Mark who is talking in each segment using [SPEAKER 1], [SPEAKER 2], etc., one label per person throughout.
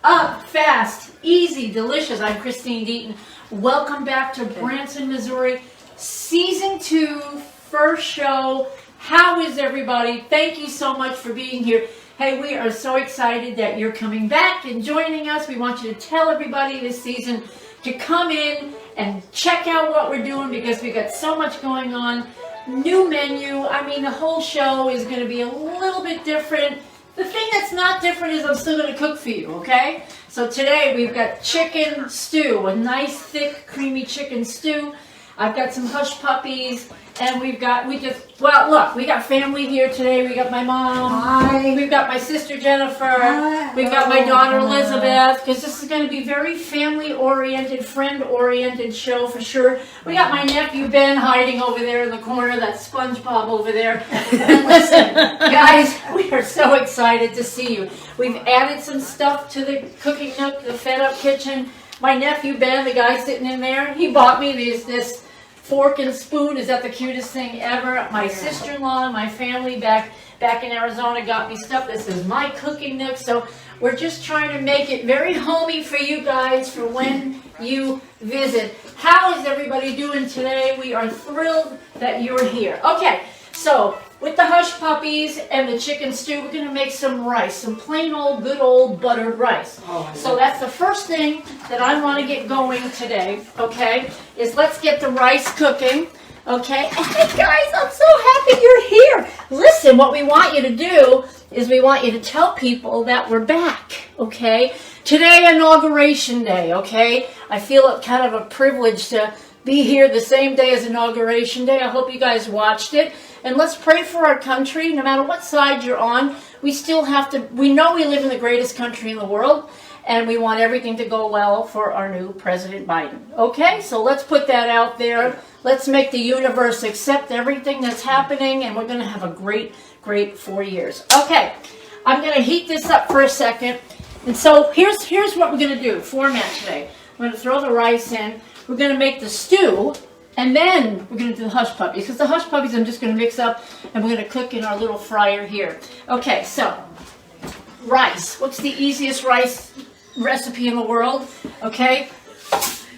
[SPEAKER 1] up, fast, easy, delicious. I'm Christine Deaton. Welcome back to Branson, Missouri. Season 2, first show. How is everybody? Thank you so much for being here. Hey, we are so excited that you're coming back and joining us. We want you to tell everybody this season to come in and check out what we're doing because we got so much going on. New menu. I mean, the whole show is going to be a little bit different. The thing that's not different is I'm still going to cook for you, okay? So today we've got chicken stew, a nice thick creamy chicken stew. I've got some hush puppies, and we got family here today. We got my mom.
[SPEAKER 2] Hi.
[SPEAKER 1] We've got my sister Jennifer.
[SPEAKER 2] Hi.
[SPEAKER 1] We've got my daughter Elizabeth, because this is going to be very family-oriented, friend-oriented show for sure. We got my nephew Ben hiding over there in the corner, that SpongeBob over there. And listen, guys, we are so excited to see you. We've added some stuff to the Cooking Nook, the Fed Up kitchen. My nephew Ben, the guy sitting in there, he bought me this fork and spoon. Is that the cutest thing ever? My sister-in-law and my family back in Arizona got me stuff. This is my Cooking Nook. So we're just trying to make it very homey for you guys for when you visit. How is everybody doing today? We are thrilled that you're here. Okay, so with the hush puppies and the chicken stew, we're going to make some rice, some plain old, good old buttered rice. So that's the first thing that I want to get going today, okay, is let's get the rice cooking, okay? Hey guys, I'm so happy you're here. Listen, what we want you to do is we want you to tell people that we're back, okay? Today, Inauguration Day, okay? I feel it kind of a privilege to be here the same day as Inauguration Day. I hope you guys watched it. And let's pray for our country. No matter what side you're on, we still have to, we know we live in the greatest country in the world, and we want everything to go well for our new President Biden. Okay, so let's put that out there. Let's make the universe accept everything that's happening, and we're going to have a great, great 4 years. Okay, I'm going to heat this up for a second. And so here's what we're going to do, format today. I'm going to throw the rice in. We're going to make the stew. And then we're going to do the hush puppies, because the hush puppies I'm just going to mix up, and we're going to cook in our little fryer here. Okay, so rice. What's the easiest rice recipe in the world? Okay,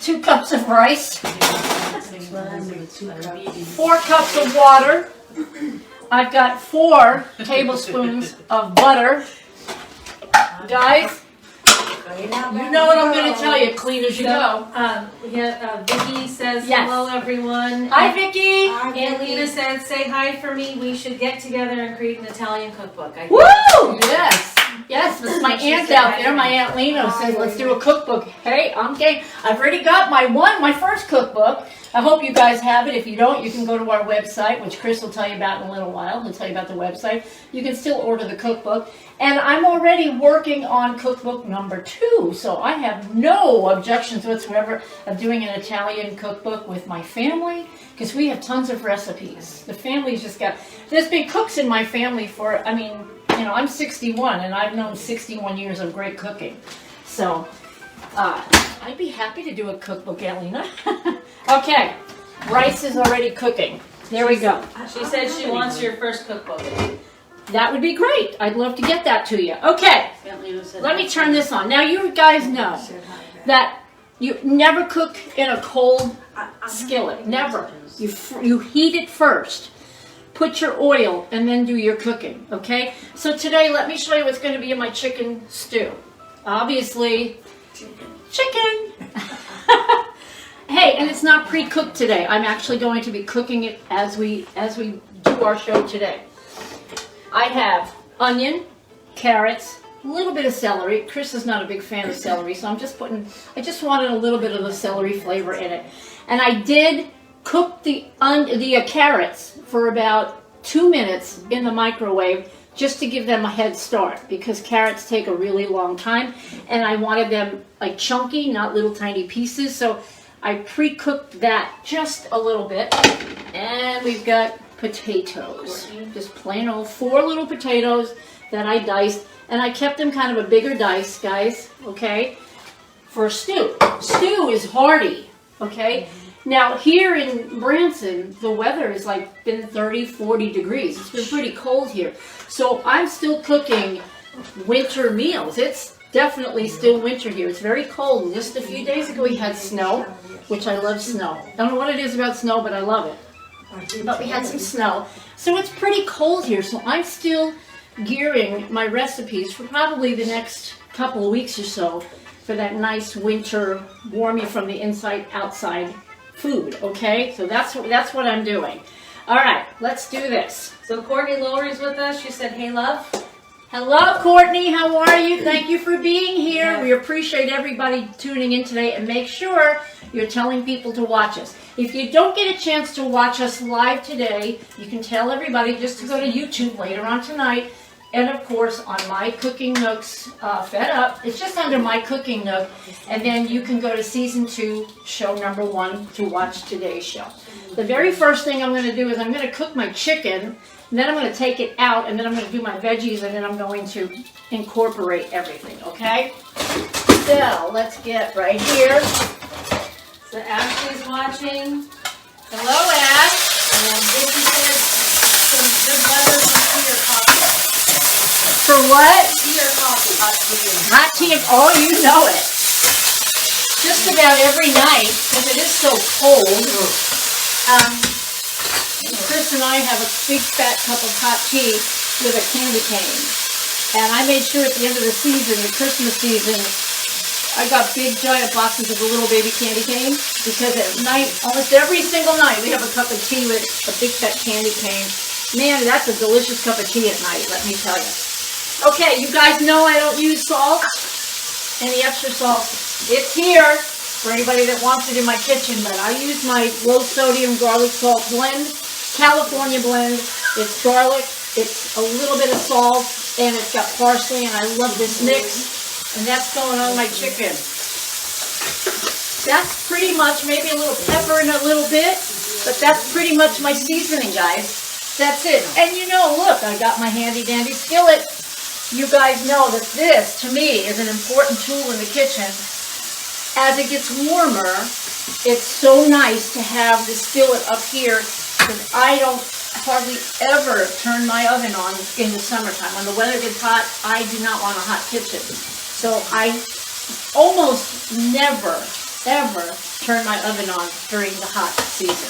[SPEAKER 1] 2 cups of rice, 4 cups of water. I've got 4 tablespoons of butter. Guys, you know what I'm going to tell you, clean as you go.
[SPEAKER 3] Vicki says,
[SPEAKER 1] yes.
[SPEAKER 3] Hello everyone.
[SPEAKER 1] Hi Vicki.
[SPEAKER 3] And Lena says, say hi for me. We should get together and create an Italian cookbook.
[SPEAKER 1] Woo! Yes. Yes, this is my aunt out there. My Aunt Lena says, let's do a cookbook. Hey, I'm game. I've already got my first cookbook. I hope you guys have it. If you don't, you can go to our website, which Chris will tell you about in a little while. He'll tell you about the website. You can still order the cookbook. And I'm already working on cookbook number 2, so I have no objections whatsoever of doing an Italian cookbook with my family, because we have tons of recipes. The family's just got, there's been cooks in my family for, I mean, you know, I'm 61, and I've known 61 years of great cooking. So, I'd be happy to do a cookbook, Alina. Okay, rice is already cooking. There we go.
[SPEAKER 3] She said she wants your first cookbook.
[SPEAKER 1] That would be great. I'd love to get that to you. Okay, let me turn this on. Now, you guys know that you never cook in a cold skillet. Never. You heat it first. Put your oil and then do your cooking, okay? So today, let me show you what's going to be in my chicken stew. Obviously, chicken. Hey, and it's not pre-cooked today. I'm actually going to be cooking it as we do our show today. I have onion, carrots, a little bit of celery. Chris is not a big fan of celery, so I just wanted a little bit of the celery flavor in it. And I did cook the carrots for about 2 minutes in the microwave just to give them a head start, because carrots take a really long time, and I wanted them like chunky, not little tiny pieces. So I pre-cooked that just a little bit. And we've got potatoes, just plain old 4 little potatoes that I diced, and I kept them kind of a bigger dice, guys, okay, for stew. Stew is hearty, okay? Now here in Branson, the weather is like been 30, 40 degrees. It's been pretty cold here. So I'm still cooking winter meals. It's definitely still winter here. It's very cold. Just a few days ago we had snow, which I love snow. I don't know what it is about snow, but I love it. But we had some snow. So it's pretty cold here. So I'm still gearing my recipes for probably the next couple of weeks or so for that nice winter, warm you from the inside outside food, okay? So that's what I'm doing. All right, let's do this.
[SPEAKER 3] So Courtney Lowry's with us. She said, hey, love.
[SPEAKER 1] Hello, Courtney. How are you? Thank you for being here.
[SPEAKER 3] Yeah.
[SPEAKER 1] We appreciate everybody tuning in today, and make sure you're telling people to watch us. If you don't get a chance to watch us live today, you can tell everybody just to go to YouTube later on tonight, and of course on My Cooking Nook's Fed Up. It's just under My Cooking Nook, and then you can go to season 2, show number 1 to watch today's show. The very first thing I'm going to do is I'm going to cook my chicken. And then I'm going to take it out, and then I'm going to do my veggies, and then I'm going to incorporate everything, okay? So, let's get right here.
[SPEAKER 3] So Ashley's watching.
[SPEAKER 1] Hello, Ash.
[SPEAKER 3] And Vicky says some good weather for tea or coffee.
[SPEAKER 1] For what?
[SPEAKER 3] Tea or coffee? Hot tea.
[SPEAKER 1] Hot tea. Oh, you know it. Just about every night, because it is so cold. Chris and I have a big fat cup of hot tea with a candy cane. And I made sure at the end of the season, the Christmas season, I got big giant boxes of the little baby candy cane, because at night, almost every single night, we have a cup of tea with a big fat candy cane. Man, that's a delicious cup of tea at night, let me tell you. Okay, you guys know I don't use salt, any extra salt. It's here for anybody that wants it in my kitchen, but I use my low sodium garlic salt blend. California blend. It's garlic, it's a little bit of salt, and it's got parsley, and I love this mix. And that's going on my chicken. That's pretty much, maybe a little pepper in a little bit, but that's pretty much my seasoning, guys. That's it. And you know, look, I got my handy dandy skillet. You guys know that this, to me, is an important tool in the kitchen. As it gets warmer, it's so nice to have the skillet up here, because I don't hardly ever turn my oven on in the summertime. When the weather gets hot, I do not want a hot kitchen. So I almost never, ever turn my oven on during the hot season.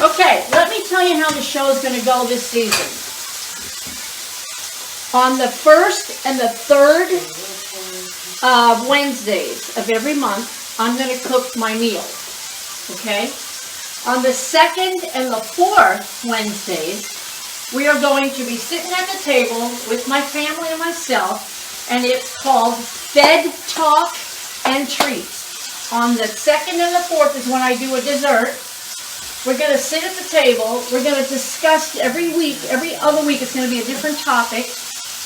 [SPEAKER 1] Okay, let me tell you how the show is going to go this season. On the first and the third Wednesdays of every month, I'm going to cook my meals. Okay? On the second and the fourth Wednesdays, we are going to be sitting at the table with my family and myself, and it's called Fed Talk and Treats. On the second and the fourth is when I do a dessert. We're going to sit at the table. We're going to discuss every week, every other week, it's going to be a different topic,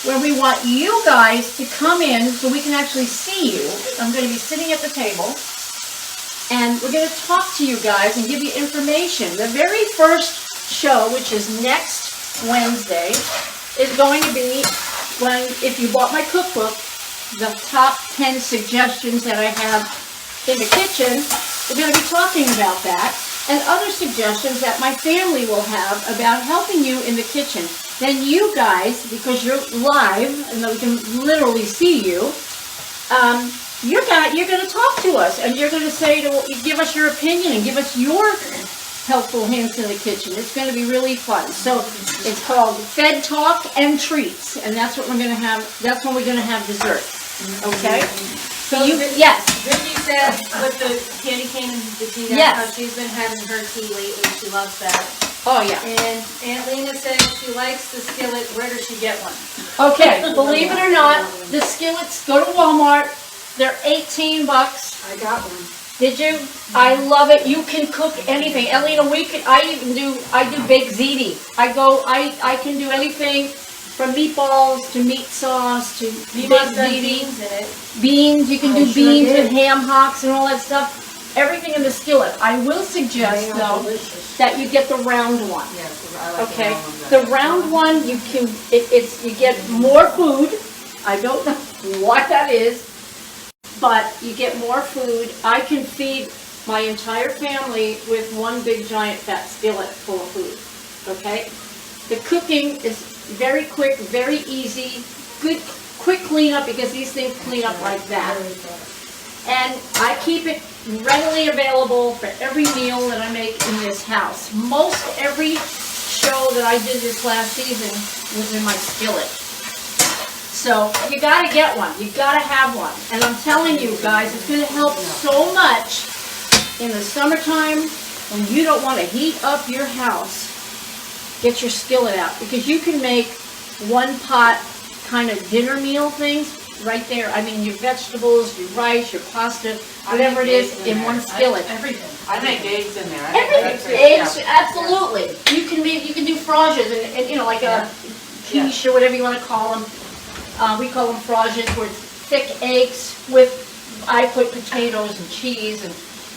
[SPEAKER 1] where we want you guys to come in so we can actually see you. I'm going to be sitting at the table. And we're going to talk to you guys and give you information. The very first show, which is next Wednesday, is going to be when, if you bought my cookbook, the top 10 suggestions that I have in the kitchen. We're going to be talking about that, and other suggestions that my family will have about helping you in the kitchen. Then you guys, because you're live, and we can literally see you, you're going to talk to us, and you're going to say, give us your opinion and give us your helpful hints in the kitchen. It's going to be really fun. So it's called Fed Talk and Treats, and that's what we're going to have. That's when we're going to have dessert. Okay? So yes.
[SPEAKER 3] Vicky said with the candy cane and the tea, that's how she's been having her tea lately. She loves that.
[SPEAKER 1] Oh yeah.
[SPEAKER 3] And Aunt Lena says she likes the skillet. Where does she get one?
[SPEAKER 1] Okay, believe it or not, the skillets, go to Walmart. They're $18.
[SPEAKER 2] I got one.
[SPEAKER 1] Did you? I love it. You can cook anything. Elena, I do baked ziti. I can do anything from meatballs to meat sauce to baked ziti.
[SPEAKER 3] Beans in it.
[SPEAKER 1] Beans, you can do beans with ham hocks and all that stuff. Everything in the skillet. I will suggest though that you get the round one.
[SPEAKER 2] Yes, I like
[SPEAKER 1] Okay,
[SPEAKER 2] the
[SPEAKER 1] the round one you can you get more food. I don't know what that is, but you get more food. I can feed my entire family with one big giant fat skillet full of food. Okay, the cooking is very quick, very easy, good quick cleanup because these things clean up like that. And I keep it readily available for every meal that I make in this house. Most every show that I did this last season was in my skillet. So you gotta get one, you gotta have one. And I'm telling you guys, it's gonna help so much in the summertime when you don't wanna heat up your house. Get your skillet out because you can make one pot kind of dinner meal things right there. I mean, your vegetables, your rice, your pasta, whatever it is, in one skillet.
[SPEAKER 3] Everything.
[SPEAKER 4] I make eggs in there.
[SPEAKER 1] Everything. Eggs, absolutely. You can do froges and you know, like a quiche or whatever you want to call them. We call them froges, where it's thick eggs with, I put potatoes and cheese, and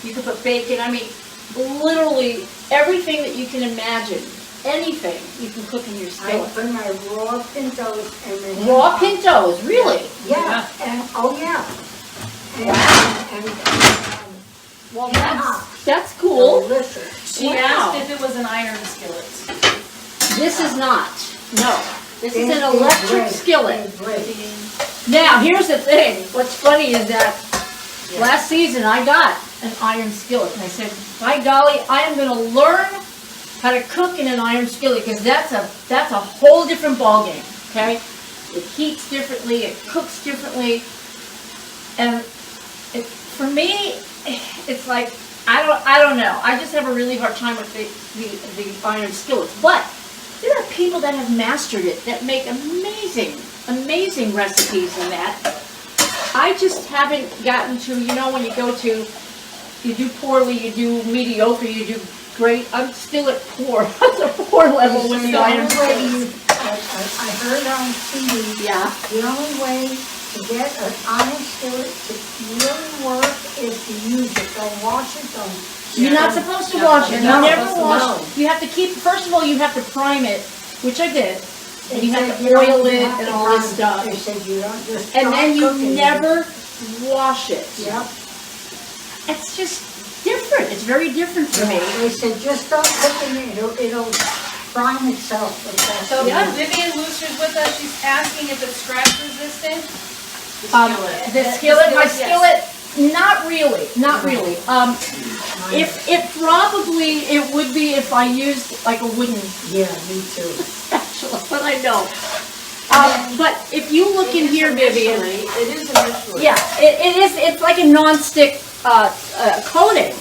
[SPEAKER 1] you can put bacon. I mean, literally everything that you can imagine. Anything you can cook in your
[SPEAKER 2] I
[SPEAKER 1] skillet.
[SPEAKER 2] put my raw pintos and
[SPEAKER 1] Raw pintos, really?
[SPEAKER 2] Yeah, and, oh yeah.
[SPEAKER 1] Well, that's cool.
[SPEAKER 2] Delicious.
[SPEAKER 3] She
[SPEAKER 1] Wow.
[SPEAKER 3] asked if it was an iron skillet.
[SPEAKER 1] This is not. No. This is an
[SPEAKER 2] It's
[SPEAKER 1] electric
[SPEAKER 2] great.
[SPEAKER 1] skillet.
[SPEAKER 2] It's great.
[SPEAKER 1] Now, here's the thing. What's funny is that last season I got an iron skillet. And I said, by golly, I am going to learn how to cook in an iron skillet because that's a whole different ballgame, okay? It heats differently, it cooks differently. And for me, it's like, I don't know. I just have a really hard time with the iron skillets. But there are people that have mastered it, that make amazing recipes in that. I just haven't gotten to, you know, when you go to, you do poorly, you do mediocre, you do great. I'm still at poor. I'm at poor level with the iron skillet.
[SPEAKER 2] I heard on TV,
[SPEAKER 1] Yeah.
[SPEAKER 2] the only way to get an iron skillet to really work is to use it. Don't wash it, don't.
[SPEAKER 1] You're not supposed to wash it. You
[SPEAKER 2] No,
[SPEAKER 1] never
[SPEAKER 2] no.
[SPEAKER 1] wash. You have to keep, first of all, you have to prime it, which I did. And you have
[SPEAKER 2] You
[SPEAKER 1] to
[SPEAKER 2] don't
[SPEAKER 1] oil it
[SPEAKER 2] have
[SPEAKER 1] and
[SPEAKER 2] to
[SPEAKER 1] all this
[SPEAKER 2] run.
[SPEAKER 1] stuff.
[SPEAKER 2] They said you don't just
[SPEAKER 1] And
[SPEAKER 2] start
[SPEAKER 1] then you
[SPEAKER 2] cooking it.
[SPEAKER 1] never wash it.
[SPEAKER 2] Yep.
[SPEAKER 1] It's just different. It's very different for me.
[SPEAKER 2] They said just start cooking it. It'll prime itself.
[SPEAKER 3] So
[SPEAKER 1] Yeah.
[SPEAKER 3] Vivian Wooster's with us. She's asking if it's scratch resistant.
[SPEAKER 1] The skillet, my skillet, not really, not really. If it probably, it would be if I used like a wooden
[SPEAKER 2] Yeah, me too.
[SPEAKER 1] spatula, but I don't. But if you look in here, Vivian,
[SPEAKER 4] It is initially.
[SPEAKER 1] yeah, it is, it's like a non-stick coating.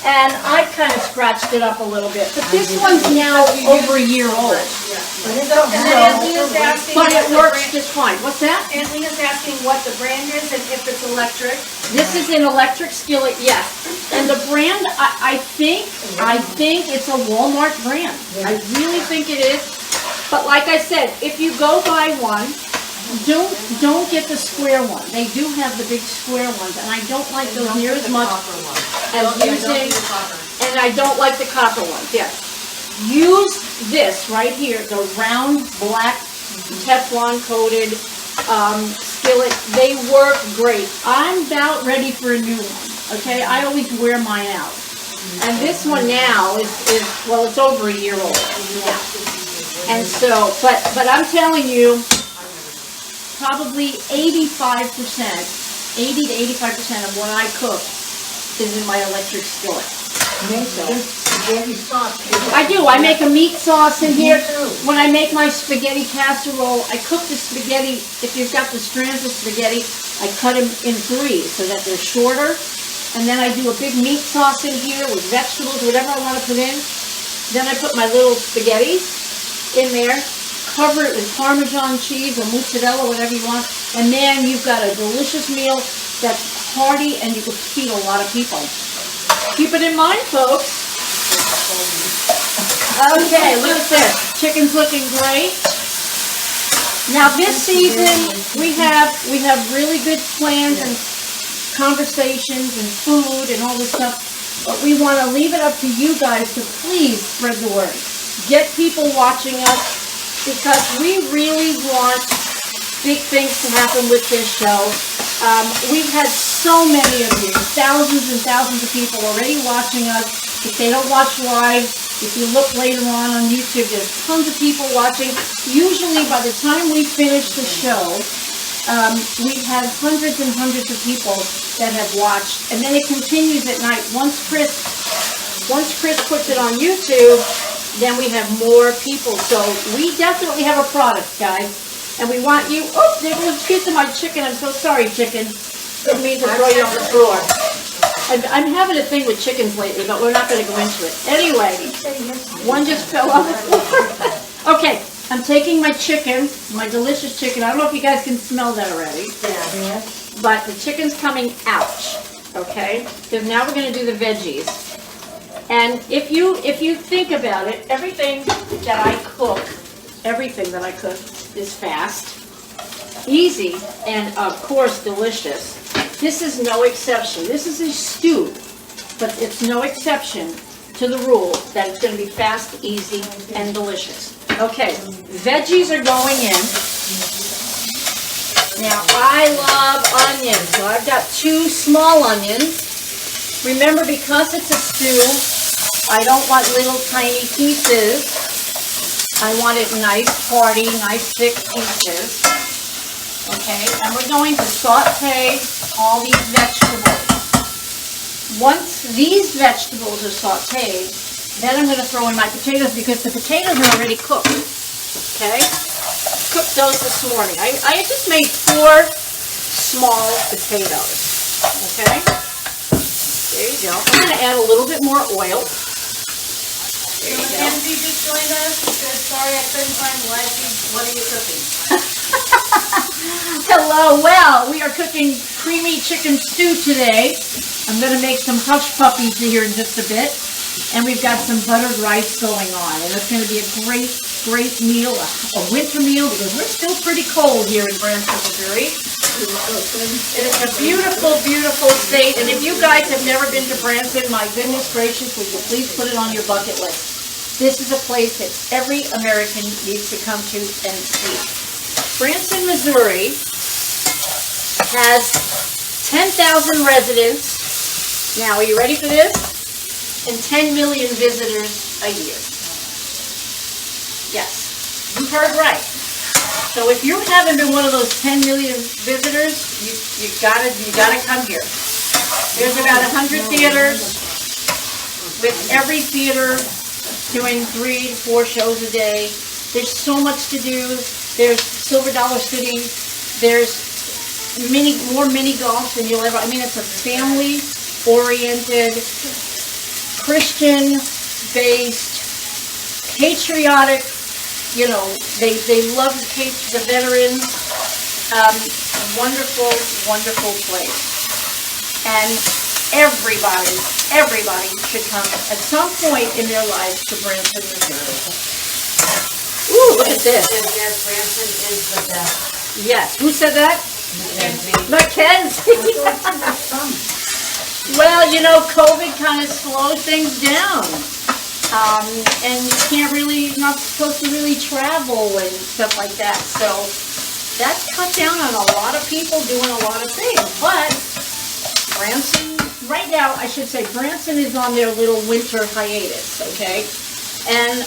[SPEAKER 1] And I kind of scratched it up a little bit, but this one's now over a year old.
[SPEAKER 2] But it
[SPEAKER 3] So,
[SPEAKER 2] don't
[SPEAKER 3] and then
[SPEAKER 2] have
[SPEAKER 3] Anthony is asking
[SPEAKER 1] But
[SPEAKER 3] what
[SPEAKER 1] it
[SPEAKER 3] the
[SPEAKER 1] works
[SPEAKER 3] brand,
[SPEAKER 1] just fine. What's that?
[SPEAKER 3] Anthony is asking what the brand is and if it's electric.
[SPEAKER 1] This is an electric skillet, yes. And the brand, I think it's a Walmart brand. I really think it is. But like I said, if you go buy one, don't get the square one. They do have the big square ones, and I don't like those near as much as using, and I don't like the copper ones, yes. Use this right here, the round black Teflon coated skillet. They work great. I'm about ready for a new one, okay? I always wear mine out. And this one now is well, it's over a year old. Yeah. And so, but I'm telling you, probably 85%, 80 to 85% of what I cook is in my electric skillet.
[SPEAKER 2] Make good spaghetti sauce.
[SPEAKER 1] I do. I make a meat sauce in here.
[SPEAKER 2] Me too.
[SPEAKER 1] When I make my spaghetti casserole, I cook the spaghetti. If you've got the strands of spaghetti, I cut them in threes so that they're shorter. And then I do a big meat sauce in here with vegetables, whatever I want to put in. Then I put my little spaghetti in there, cover it with Parmesan cheese or mozzarella, whatever you want. And then you've got a delicious meal that's hearty and you can feed a lot of people. Keep it in mind, folks. Okay, look at this. Chicken's looking great. Now this season we have really good plans and conversations and food and all this stuff, but we want to leave it up to you guys to please spread the word. Get people watching us because we really want big things to happen with this show. We've had so many of you, thousands and thousands of people already watching us. If they don't watch live, if you look later on YouTube, there's tons of people watching. Usually by the time we finish the show, We've had hundreds and hundreds of people that have watched, and then it continues at night. Once Chris puts it on YouTube, then we have more people. So we definitely have a product, guys, and we want you. Oh, there goes a piece of my chicken. I'm so sorry, chicken. Didn't mean to throw you on the floor. I'm having a thing with chickens lately, but we're not going to go into it. Anyway, one just fell on the floor. Okay, I'm taking my chicken, my delicious chicken. I don't know if you guys can smell that already.
[SPEAKER 2] Yeah.
[SPEAKER 1] But the chicken's coming out, okay? Because now we're going to do the veggies. And if you think about it, everything that I cook is fast, easy, and of course delicious. This is no exception. This is a stew, but it's no exception to the rule that it's going to be fast, easy, and delicious. Okay, veggies are going in. Now, I love onions, so I've got 2 small onions. Remember, because it's a stew, I don't want little tiny pieces. I want it nice, hearty, nice, thick pieces. Okay, and we're going to saute all these vegetables. Once these vegetables are sauteed, then I'm going to throw in my potatoes because the potatoes are already cooked. Okay, cooked those this morning. I just made 4 small potatoes. Okay, there you go. I'm going to add a little bit more oil. There you go.
[SPEAKER 3] Mackenzie just joined us. She said, sorry I couldn't find the live feed. What are you cooking?
[SPEAKER 1] Hello, well, we are cooking creamy chicken stew today. I'm going to make some Hushpuppies here in just a bit. And we've got some buttered rice going on. And it's going to be a great, great meal, a winter meal, because we're still pretty cold here in Branson, Missouri. It is a beautiful, beautiful state. And if you guys have never been to Branson, my goodness gracious, would you please put it on your bucket list. This is a place that every American needs to come to and see. Branson, Missouri has 10,000 residents. Now, are you ready for this? And 10 million visitors a year. Yes, you heard right. So if you haven't been one of those 10 million visitors, you gotta come here. There's about 100 theaters, with every theater doing 3 to 4 shows a day. There's so much to do. There's Silver Dollar City. There's more mini golf than you'll ever. I mean, it's a family-oriented, Christian-based, patriotic. You know, they love the veterans. Wonderful, wonderful place. And everybody should come at some point in their lives to Branson, Missouri. Ooh, look at this.
[SPEAKER 4] Yes, Branson is the best.
[SPEAKER 1] Yes, who said that?
[SPEAKER 4] Mackenzie.
[SPEAKER 1] Mackenzie. Well, you know, COVID kind of slowed things down. And you can't really, you're not supposed to really travel and stuff like that. So that's cut down on a lot of people doing a lot of things. But Branson, right now, I should say, Branson is on their little winter hiatus, okay? And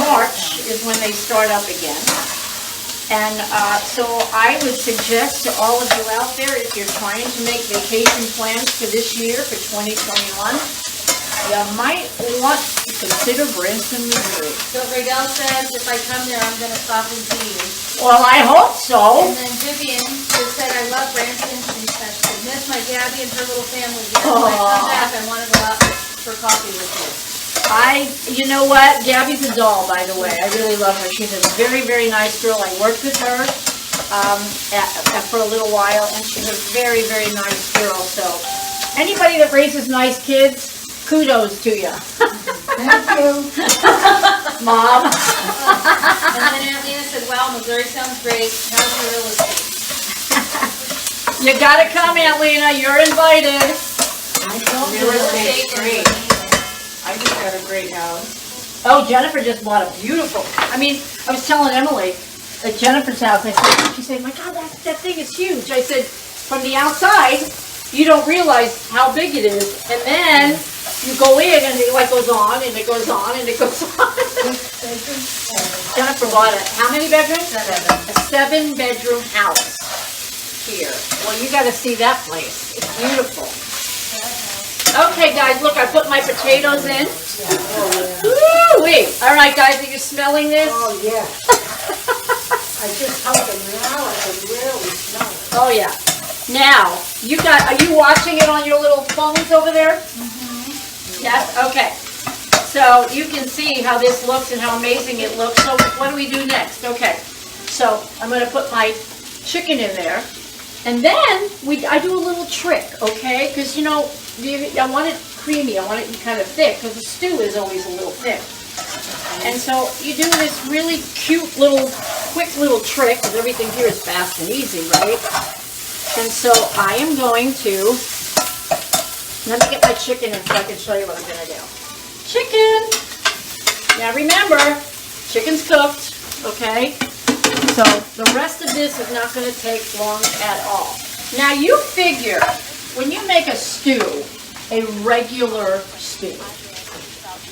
[SPEAKER 1] March is when they start up again. And so I would suggest to all of you out there, if you're trying to make vacation plans for this year, for 2021, you might want to consider Branson, Missouri.
[SPEAKER 3] So Riddell says, if I come there, I'm going to stop and see you.
[SPEAKER 1] Well, I hope so.
[SPEAKER 3] And then Vivian just said, I love Branson. She said, I miss my Gabby and her little family here.
[SPEAKER 1] Aww.
[SPEAKER 3] When I come back, I want to go out for coffee with you.
[SPEAKER 1] You know what? Gabby's a doll, by the way. I really love her. She's a very, very nice girl. I worked with her for a little while, and she's a very, very nice girl. So anybody that raises nice kids, kudos to you.
[SPEAKER 2] Thank you.
[SPEAKER 1] Mom.
[SPEAKER 3] And then Aunt Lena said, wow, Missouri sounds great. How's your real estate?
[SPEAKER 1] You gotta come, Aunt Lena. You're invited.
[SPEAKER 4] Real estate's great. I just got a great house.
[SPEAKER 1] Oh, Jennifer just bought a beautiful, I was telling Emily at Jennifer's house, she said, my God, that thing is huge. I said, from the outside, you don't realize how big it is. And then you go in and it like goes on and it goes on and it goes on. Jennifer bought how many bedrooms?
[SPEAKER 3] 7.
[SPEAKER 1] A 7-bedroom house. here. Well, you got to see that place. It's beautiful. Okay, guys, look, I put my potatoes in. Woo-wee. All right, guys, are you smelling this?
[SPEAKER 2] Oh, yeah. I just held them now, I can really smell it.
[SPEAKER 1] Oh, yeah. Now, are you watching it on your little phones over there? Yes, okay. So you can see how this looks and how amazing it looks. So what do we do next? Okay, so I'm going to put my chicken in there. And then I do a little trick, okay? Because, you know, I want it creamy. I want it kind of thick because the stew is always a little thick. And so you do this really cute little, quick little trick because everything here is fast and easy, right? And so I am going to, let me get my chicken in so I can show you what I'm going to do. Chicken! Now remember, chicken's cooked, okay? So the rest of this is not going to take long at all. Now you figure, when you make a stew, a regular stew,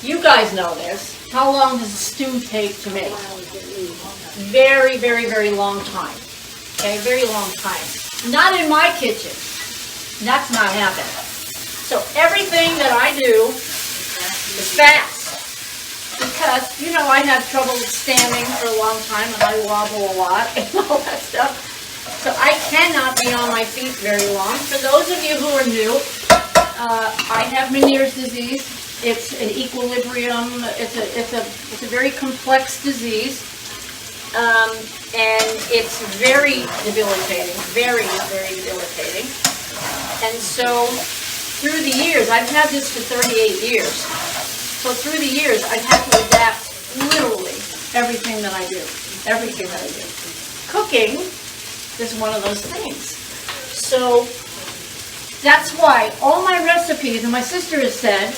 [SPEAKER 1] you guys know this, how long does a stew take to make? Very, very, very long time. Okay, very long time. Not in my kitchen. That's not happening. So everything that I do is fast. Because, you know, I have trouble standing for a long time and I wobble a lot and all that stuff. So I cannot be on my feet very long. For those of you who are new, I have Meniere's disease. It's an equilibrium. It's a very complex disease. And it's very debilitating, very, very debilitating. And so through the years, I've had this for 38 years. So through the years, I've had to adapt literally everything that I do. Everything that I do. Cooking is one of those things. So that's why all my recipes, and my sister has said,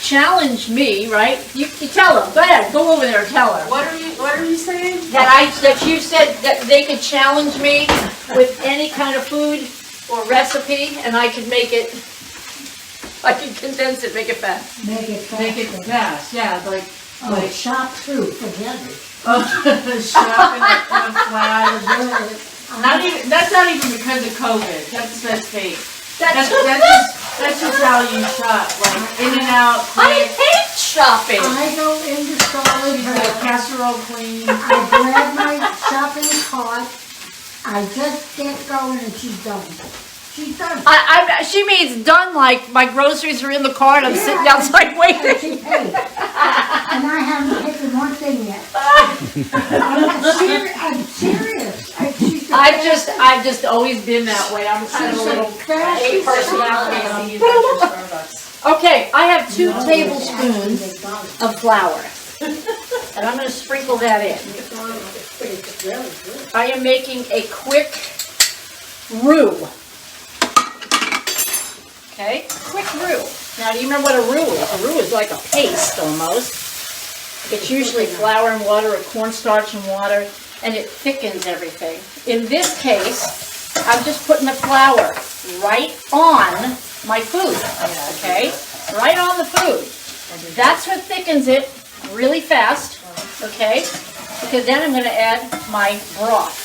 [SPEAKER 1] challenge me, right? You tell them. Go ahead. Go over there and tell her.
[SPEAKER 4] What are you saying?
[SPEAKER 1] That you said that they could challenge me with any kind of food or recipe, and I could make it. I can condense it, make it fast.
[SPEAKER 2] Make it fast.
[SPEAKER 4] Make it fast, yeah, like
[SPEAKER 2] Shop through, forget it.
[SPEAKER 4] shopping in a flat. That's not even because of COVID. That's fake. That's just how you shop, like in and out,
[SPEAKER 1] I
[SPEAKER 4] quick.
[SPEAKER 1] hate shopping.
[SPEAKER 2] I go into solid
[SPEAKER 4] Keep the casserole clean.
[SPEAKER 2] I grab my shopping cart, I just get going and she's done. She's done.
[SPEAKER 1] She means done like my groceries are in the car and I'm sitting outside
[SPEAKER 2] And
[SPEAKER 1] waiting.
[SPEAKER 2] she paid. And I haven't taken one thing yet. I'm serious.
[SPEAKER 1] I've just always been that way. I'm kind of a little
[SPEAKER 2] fast.
[SPEAKER 1] personality. Okay, I have 2 tablespoons of flour. And I'm going to sprinkle that in. I am making a quick roux. Okay, quick roux. Now, do you remember what a roux is? A roux is like a paste almost. It's usually flour and water or cornstarch and water, and it thickens everything. In this case, I'm just putting the flour right on my food, okay? Right on the food. That's what thickens it really fast, okay? Because then I'm going to add my broth.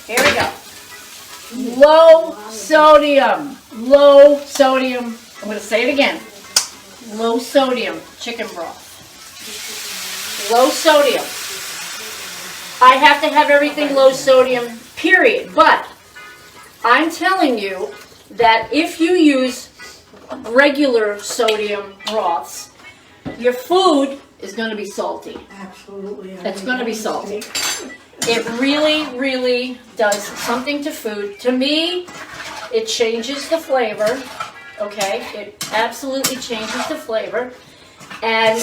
[SPEAKER 1] Here we go. Low sodium. Low sodium. I'm going to say it again. Low sodium chicken broth. Low sodium. I have to have everything low sodium, period. But I'm telling you that if you use regular sodium broths, your food is going to be salty.
[SPEAKER 2] Absolutely.
[SPEAKER 1] It's going to be salty. It really, really does something to food. To me, it changes the flavor, okay? It absolutely changes the flavor. And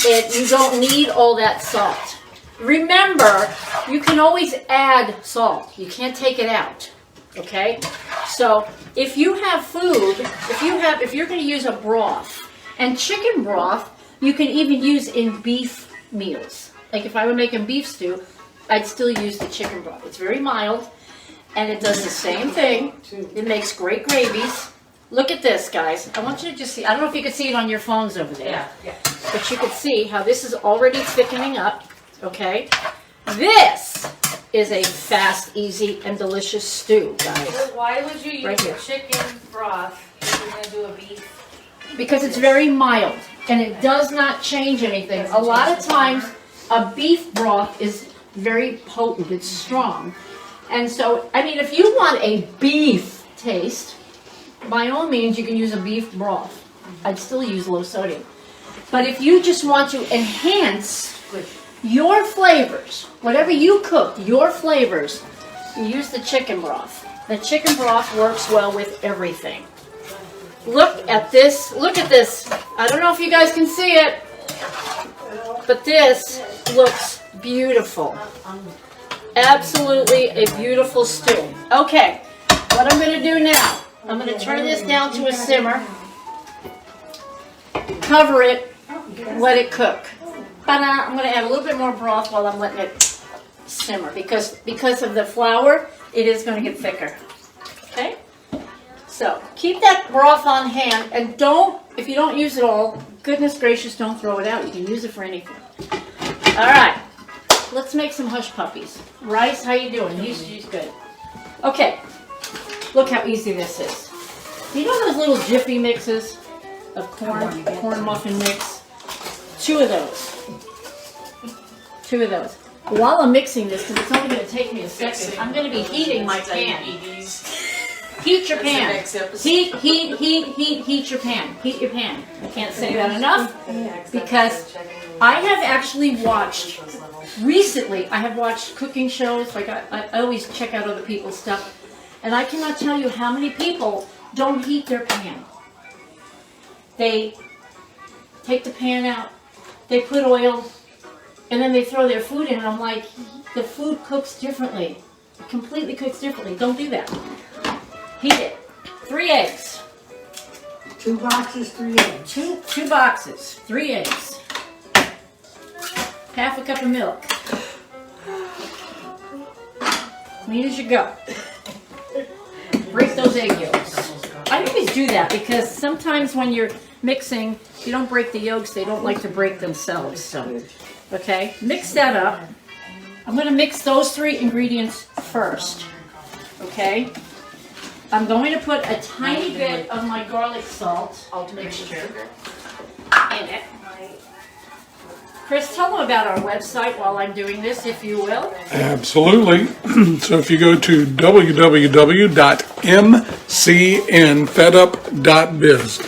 [SPEAKER 1] you don't need all that salt. Remember, you can always add salt. You can't take it out, okay? So if you have food, if you're going to use a broth, and chicken broth, you can even use in beef meals. Like if I were making beef stew, I'd still use the chicken broth. It's very mild, and it does the same thing. It makes great gravies. Look at this, guys. I want you to just see. I don't know if you can see it on your phones over there.
[SPEAKER 4] Yeah.
[SPEAKER 1] But you can see how this is already thickening up, okay? This is a fast, easy, and delicious stew, guys.
[SPEAKER 3] Why would you use
[SPEAKER 1] Right here.
[SPEAKER 3] chicken broth if you're gonna do a beef?
[SPEAKER 1] Because it's very mild, and it does not change anything. A lot of times, a beef broth is very potent, it's strong. And so, I mean, if you want a beef taste, by all means, you can use a beef broth. I'd still use low sodium. But if you just want to enhance your flavors, whatever you cook, your flavors, you use the chicken broth. The chicken broth works well with everything. Look at this. Look at this. I don't know if you guys can see it, but this looks beautiful. Absolutely a beautiful stew. Okay, what I'm going to do now, I'm going to turn this down to a simmer, cover it, let it cook. I'm going to add a little bit more broth while I'm letting it simmer because of the flour, it is going to get thicker. Okay? So keep that broth on hand, and if you don't use it all, goodness gracious, don't throw it out. You can use it for anything. All right, let's make some hush puppies. Rice, how you doing? He's good. Okay, look how easy this is. You know those little jiffy mixes of corn muffin mix? Two of those. While I'm mixing this, because it's only going to take me a second, I'm going to be heating my pan. Heat your pan. Heat your pan. Heat your pan. I can't say that enough because I have actually watched, recently, I have watched cooking shows. Like I always check out other people's stuff. And I cannot tell you how many people don't heat their pan. They take the pan out, they put oil, and then they throw their food in. And I'm like, the food cooks differently. It completely cooks differently. Don't do that. Heat it. 3 eggs.
[SPEAKER 2] 2 boxes, 3 eggs.
[SPEAKER 1] Two boxes, 3 eggs. Half a cup of milk. Clean as you go. Break those egg yolks. I always do that because sometimes when you're mixing, if you don't break the yolks, they don't like to break themselves. So, okay, mix that up. I'm going to mix those 3 ingredients first. Okay. I'm going to put a tiny bit of my garlic salt mixture in it. Chris, tell them about our website while I'm doing this, if you will.
[SPEAKER 5] Absolutely. So if you go to www.mcnfedup.biz,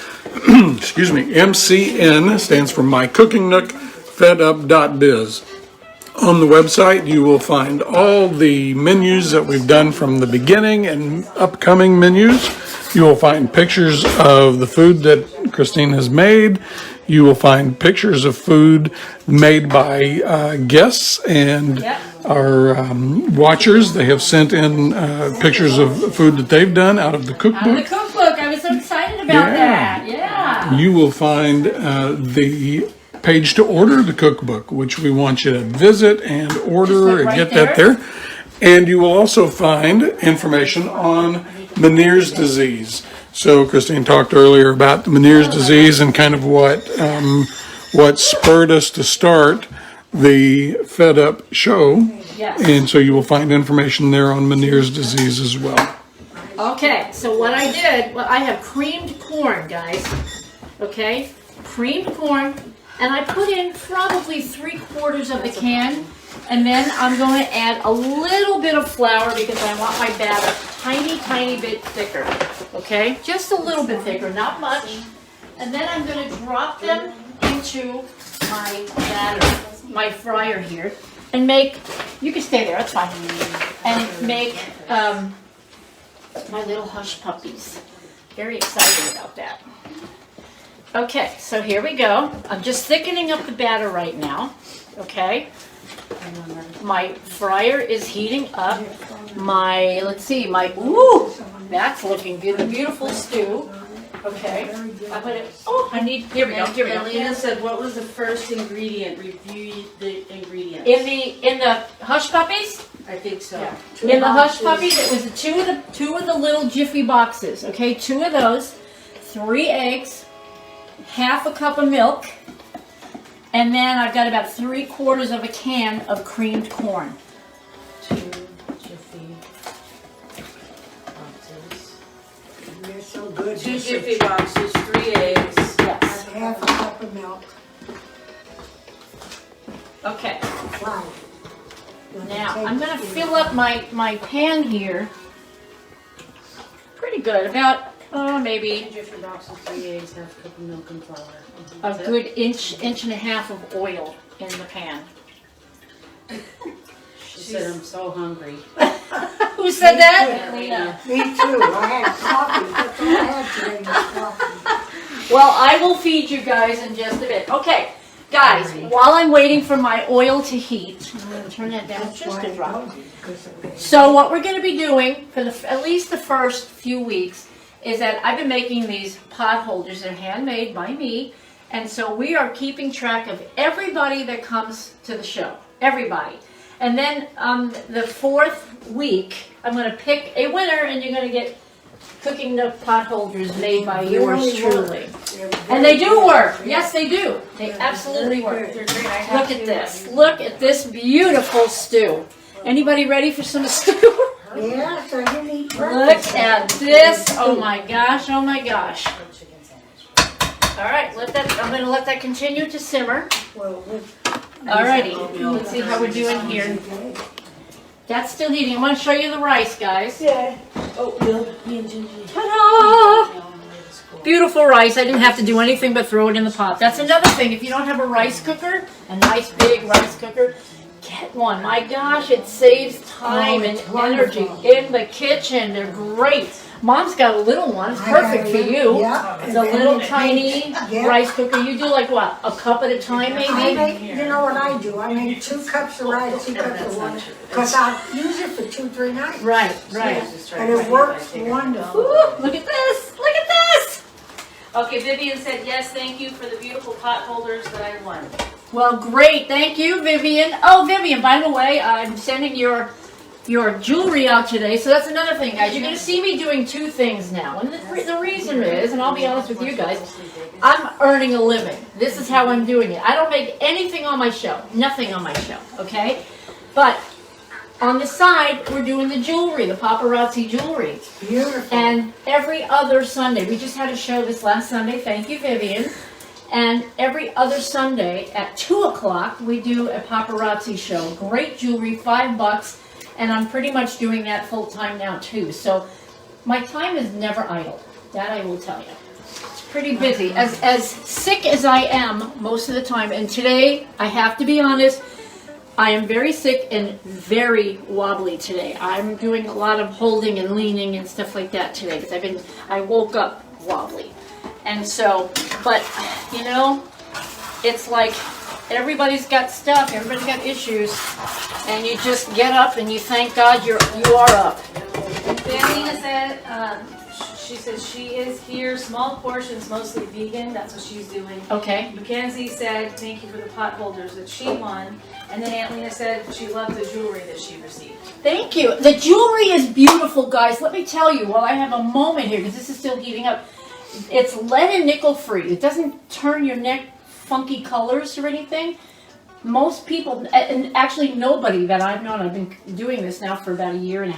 [SPEAKER 5] excuse me, MCN stands for My Cooking Nook FED Up.biz. On the website, you will find all the menus that we've done from the beginning and upcoming menus. You will find pictures of the food that Christine has made. You will find pictures of food made by guests and our watchers. They have sent in pictures of food that they've done out of the cookbook.
[SPEAKER 1] Out of the cookbook. I was so excited about that. Yeah.
[SPEAKER 5] You will find the page to order the cookbook, which we want you to visit and order and get that there. And you will also find information on Meniere's disease. So Christine talked earlier about the Meniere's disease and kind of what spurred us to start the Fed Up show.
[SPEAKER 1] Yes.
[SPEAKER 5] And so you will find information there on Meniere's disease as well.
[SPEAKER 1] Okay, so what I did, I have creamed corn, guys. Okay, creamed corn. And I put in probably 3/4 of the can, and then I'm going to add a little bit of flour because I want my batter tiny bit thicker, okay? Just a little bit thicker, not much. And then I'm going to drop them into my batter, my fryer here, and make, you can stay there, that's fine, and make my little hush puppies. Very excited about that. Okay, so here we go. I'm just thickening up the batter right now, okay? My fryer is heating up. Ooh, that's looking good. The beautiful stew. Okay, I put it, here we go.
[SPEAKER 3] Lena said, what was the first ingredient? Review the ingredients.
[SPEAKER 1] In the hush puppies?
[SPEAKER 3] I think so.
[SPEAKER 1] Yeah. In the hush puppies, it was two of the little jiffy boxes, okay? 2 of those, 3 eggs, half a cup of milk, and then I've got about 3/4 of a can of creamed corn.
[SPEAKER 3] 2
[SPEAKER 2] so good.
[SPEAKER 3] 2 Jiffy boxes, 3 eggs.
[SPEAKER 1] Yes.
[SPEAKER 2] Half a cup of milk,
[SPEAKER 1] Okay.
[SPEAKER 2] 5.
[SPEAKER 1] Now, I'm gonna fill up my pan here. Pretty good, about, maybe
[SPEAKER 3] 2 Jiffy boxes, 3 eggs, half a cup of milk and flour.
[SPEAKER 1] a
[SPEAKER 3] That's it.
[SPEAKER 1] good inch and a half of oil in the pan.
[SPEAKER 3] She said, I'm so hungry.
[SPEAKER 1] Who said that?
[SPEAKER 3] Atlanta.
[SPEAKER 2] Me too, I had coffee, that's all I had today was coffee.
[SPEAKER 1] Well, I will feed you guys in just a bit. Okay, guys, while I'm waiting for my oil to heat, I'm gonna turn that down
[SPEAKER 2] That's
[SPEAKER 1] just
[SPEAKER 2] why
[SPEAKER 1] a
[SPEAKER 2] I
[SPEAKER 1] drop.
[SPEAKER 2] told you, 'cause of it.
[SPEAKER 1] So what we're gonna be doing for at least the first few weeks is that I've been making these pot holders. They're handmade by me. And so we are keeping track of everybody that comes to the show. Everybody. And then the 4th week, I'm going to pick a winner and you're going to get Cooking Nook pot holders made by yours
[SPEAKER 2] Really
[SPEAKER 1] truly.
[SPEAKER 2] They're
[SPEAKER 1] And they
[SPEAKER 2] very
[SPEAKER 1] do
[SPEAKER 2] good.
[SPEAKER 1] work.
[SPEAKER 2] Yeah.
[SPEAKER 1] Yes, they do. They
[SPEAKER 2] Yeah,
[SPEAKER 1] absolutely
[SPEAKER 2] very
[SPEAKER 1] work.
[SPEAKER 2] good.
[SPEAKER 3] They're great. I have
[SPEAKER 1] Look at
[SPEAKER 3] to-
[SPEAKER 1] this. Look at this beautiful stew. Anybody ready for some stew?
[SPEAKER 2] Yes, I didn't eat
[SPEAKER 1] Look
[SPEAKER 2] breakfast.
[SPEAKER 1] at this. Oh my gosh, oh my gosh. All right, I'm gonna let that continue to simmer.
[SPEAKER 2] Well,
[SPEAKER 1] Alrighty, let's see how we're doing here. That's still heating. I'm gonna show you the rice, guys. Ta-da! Beautiful rice. I didn't have to do anything but throw it in the pot. That's another thing. If you don't have a rice cooker, a nice big rice cooker, get one. My gosh, it saves time and
[SPEAKER 2] it's
[SPEAKER 1] energy
[SPEAKER 2] wonderful.
[SPEAKER 1] in the kitchen. They're great. Mom's got a little one. It's
[SPEAKER 2] I got
[SPEAKER 1] perfect
[SPEAKER 2] a
[SPEAKER 1] for
[SPEAKER 2] little-
[SPEAKER 1] you.
[SPEAKER 2] yeah,
[SPEAKER 1] It's a
[SPEAKER 2] and
[SPEAKER 1] little
[SPEAKER 2] it
[SPEAKER 1] tiny
[SPEAKER 2] makes- yeah.
[SPEAKER 1] rice cooker. You do like what? A cup at a time,
[SPEAKER 2] I
[SPEAKER 1] maybe?
[SPEAKER 2] make, you know what I do? I make 2 cups of rice, 2 cups of water, because I'll use it for 2-3 nights.
[SPEAKER 1] Right, right.
[SPEAKER 2] And it works wonderful.
[SPEAKER 1] Ooh, look at this! Look at this!
[SPEAKER 3] Okay, Vivian said, yes, thank you for the beautiful pot holders that I won.
[SPEAKER 1] Well, great. Thank you, Vivian. Oh, Vivian, by the way, I'm sending your jewelry out today. So that's another thing, guys. You're going to see me doing 2 things now. And the reason is, and I'll be honest with you guys, I'm earning a living. This is how I'm doing it. I don't make anything on my show. Nothing on my show, okay? But on the side, we're doing the jewelry, the paparazzi jewelry.
[SPEAKER 2] Beautiful.
[SPEAKER 1] And every other Sunday, we just had a show this last Sunday, thank you, Vivian. And every other Sunday at 2 o'clock, we do a paparazzi show. Great jewelry, $5, and I'm pretty much doing that full time now too. So my time is never idle, that I will tell you. It's pretty busy. As sick as I am most of the time, and today, I have to be honest, I am very sick and very wobbly today. I'm doing a lot of holding and leaning and stuff like that today because I woke up wobbly. And so, but you know, it's like everybody's got stuff, everybody's got issues, and you just get up and you thank God you are up.
[SPEAKER 3] Vanina said, she says she is here, small portions, mostly vegan, that's what she's doing.
[SPEAKER 1] Okay.
[SPEAKER 3] Mackenzie said, thank you for the pot holders that she won. And then Aunt Lena said she loved the jewelry that she received.
[SPEAKER 1] Thank you. The jewelry is beautiful, guys. Let me tell you, while I have a moment here, because this is still heating up, it's lead and nickel free. It doesn't turn your neck funky colors or anything. Most people, and actually nobody that I've known, I've been doing this now for about 1.5 years,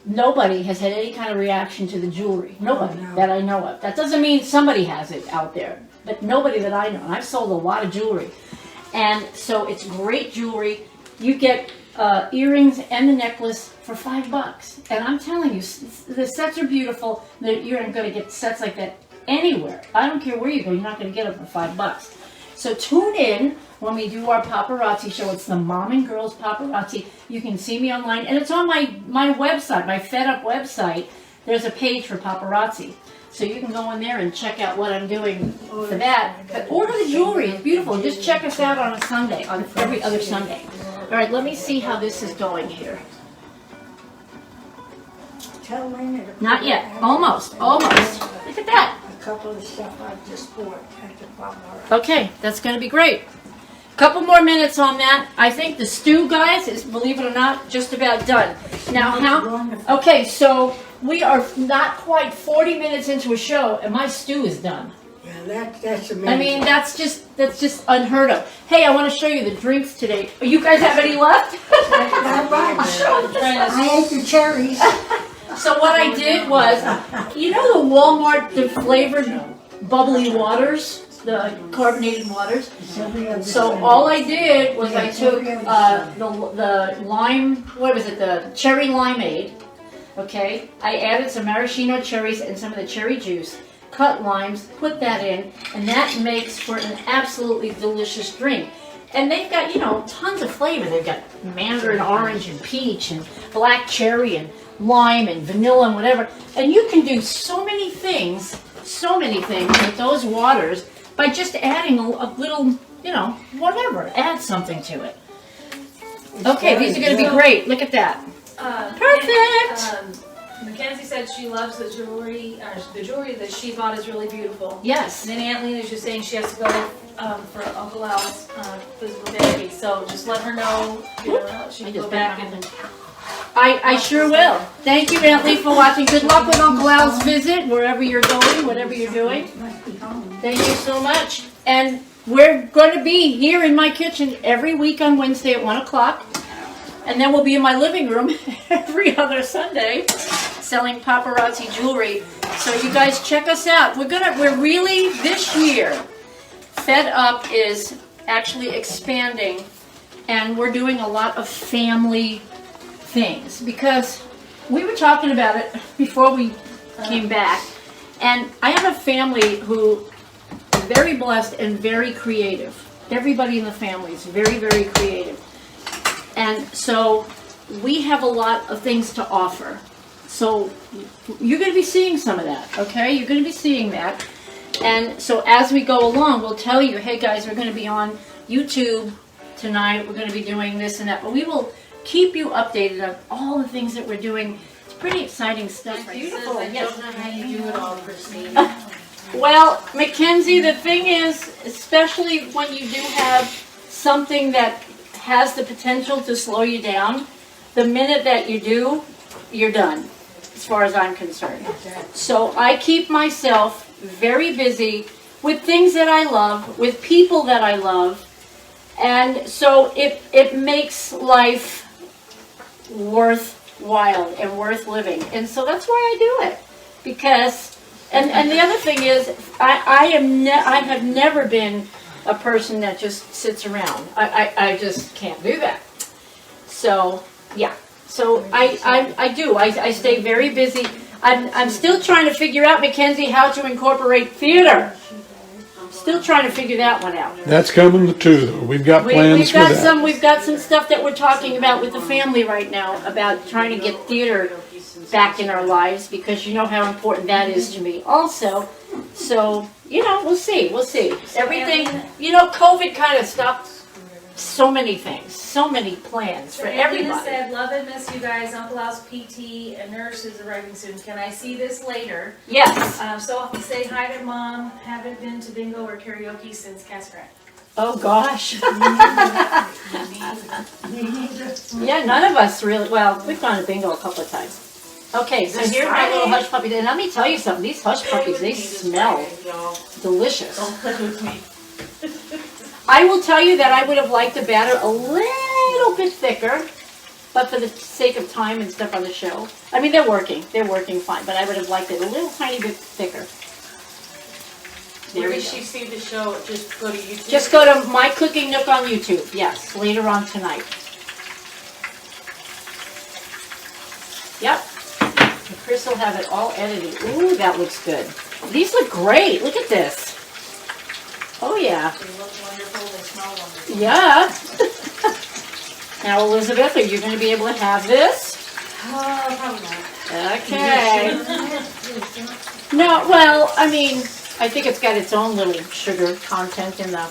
[SPEAKER 1] nobody has had any kind of reaction to the jewelry. Nobody that I know of. That doesn't mean somebody has it out there, but nobody that I know. And I've sold a lot of jewelry. And so it's great jewelry. You get earrings and the necklace for $5. And I'm telling you, the sets are beautiful. You're not going to get sets like that anywhere. I don't care where you go, you're not going to get them for $5. So tune in when we do our paparazzi show. It's the Mom and Girls Paparazzi. You can see me online. And it's on my website, my FED Up website. There's a page for paparazzi. So you can go in there and check out what I'm doing for that. But order the jewelry. It's beautiful. Just check us out on a Sunday, on every other Sunday. All right, let me see how this is going here.
[SPEAKER 2] Tell Lena to
[SPEAKER 1] Not yet. Almost. Almost. Look at that.
[SPEAKER 2] a couple of stuff I just bought at the paparazzi.
[SPEAKER 1] Okay, that's going to be great. Couple more minutes on that. I think the stew, guys, is, believe it or not, just about done. Now,
[SPEAKER 2] Wonderful.
[SPEAKER 1] okay, so we are not quite 40 minutes into a show, and my stew is done.
[SPEAKER 2] Yeah, that's amazing.
[SPEAKER 1] I mean, that's just unheard of. Hey, I want to show you the drinks today. You guys have any left?
[SPEAKER 2] Not much. I ate the cherries.
[SPEAKER 1] So what I did was, you know the Walmart, the flavored bubbly waters, the carbonated waters? So all I did was I took the lime, what was it, the cherry limeade, okay? I added some maraschino cherries and some of the cherry juice, cut limes, put that in, and that makes for an absolutely delicious drink. And they've got, you know, tons of flavor. They've got mandarin orange and peach and black cherry and lime and vanilla and whatever. And you can do so many things with those waters by just adding a little, you know, whatever. Add something to it. Okay, these are going to be great. Look at that. Perfect.
[SPEAKER 3] Mackenzie said she loves the jewelry that she bought is really beautiful.
[SPEAKER 1] Yes.
[SPEAKER 3] And then Aunt Lena's just saying she has to go for Uncle Al's physical therapy, so just let her know, you know, she can go back and...
[SPEAKER 1] I sure will. Thank you, Aunt Lee, for watching. Good luck with Uncle Al's visit, wherever you're going, whatever you're doing. Thank you so much. And we're going to be here in my kitchen every week on Wednesday at 1 o'clock. And then we'll be in my living room every other Sunday selling paparazzi jewelry. So you guys check us out. We're really, this year, Fed Up is actually expanding, and we're doing a lot of family things, because we were talking about it before we came back, and I have a family who is very blessed and very creative. Everybody in the family is very, very creative. And so we have a lot of things to offer. So you're going to be seeing some of that, okay? You're going to be seeing that. And so as we go along, we'll tell you, hey guys, we're going to be on YouTube tonight. We're going to be doing this and that. But we will keep you updated on all the things that we're doing. It's pretty exciting stuff. Right?
[SPEAKER 3] Beautiful. I
[SPEAKER 1] Yes.
[SPEAKER 3] don't know how you do it all, Christine.
[SPEAKER 1] Well, Mackenzie, the thing is, especially when you do have something that has the potential to slow you down, the minute that you do, you're done, as far as I'm concerned. So I keep myself very busy with things that I love, with people that I love, and so it makes life worthwhile and worth living. And so that's why I do it. Because, and the other thing is, I have never been a person that just sits around. I just can't do that. So, yeah. So I do. I stay very busy. I'm still trying to figure out, Mackenzie, how to incorporate theater. Still trying to figure that one out.
[SPEAKER 5] That's coming too, though. We've got plans for that.
[SPEAKER 1] We've got some stuff that we're talking about with the family right now about trying to get theater back in our lives, because you know how important that is to me also. So, you know, we'll see. Everything, you know, COVID kind of stopped so many things, so many plans for everybody.
[SPEAKER 3] Said, love and miss you guys. Uncle Al's PT and nurse is arriving soon. Can I see this later?
[SPEAKER 1] Yes.
[SPEAKER 3] So say hi to Mom. Haven't been to bingo or karaoke since Casper.
[SPEAKER 1] Oh gosh. Yeah, none of us really. Well, we've gone to bingo a couple of times. Okay, so here's my little hush puppy. And let me tell you something. These hush puppies, they smell delicious.
[SPEAKER 4] Don't play with me.
[SPEAKER 1] I will tell you that I would have liked the batter a little bit thicker, but for the sake of time and stuff on the show. I mean, they're working fine, but I would have liked it a little tiny bit thicker.
[SPEAKER 4] Where did she see the show? Just go to YouTube?
[SPEAKER 1] Just go to My Cooking Nook on YouTube, yes, later on tonight. Yep. And Chris will have it all edited. Ooh, that looks good. These look great. Look at this. Oh, yeah.
[SPEAKER 3] They look wonderful. They smell wonderful.
[SPEAKER 1] Yeah. Now, Elizabeth, are you going to be able to have this?
[SPEAKER 3] Probably not.
[SPEAKER 1] Okay. No, well, I mean, I think it's got its own little sugar content in the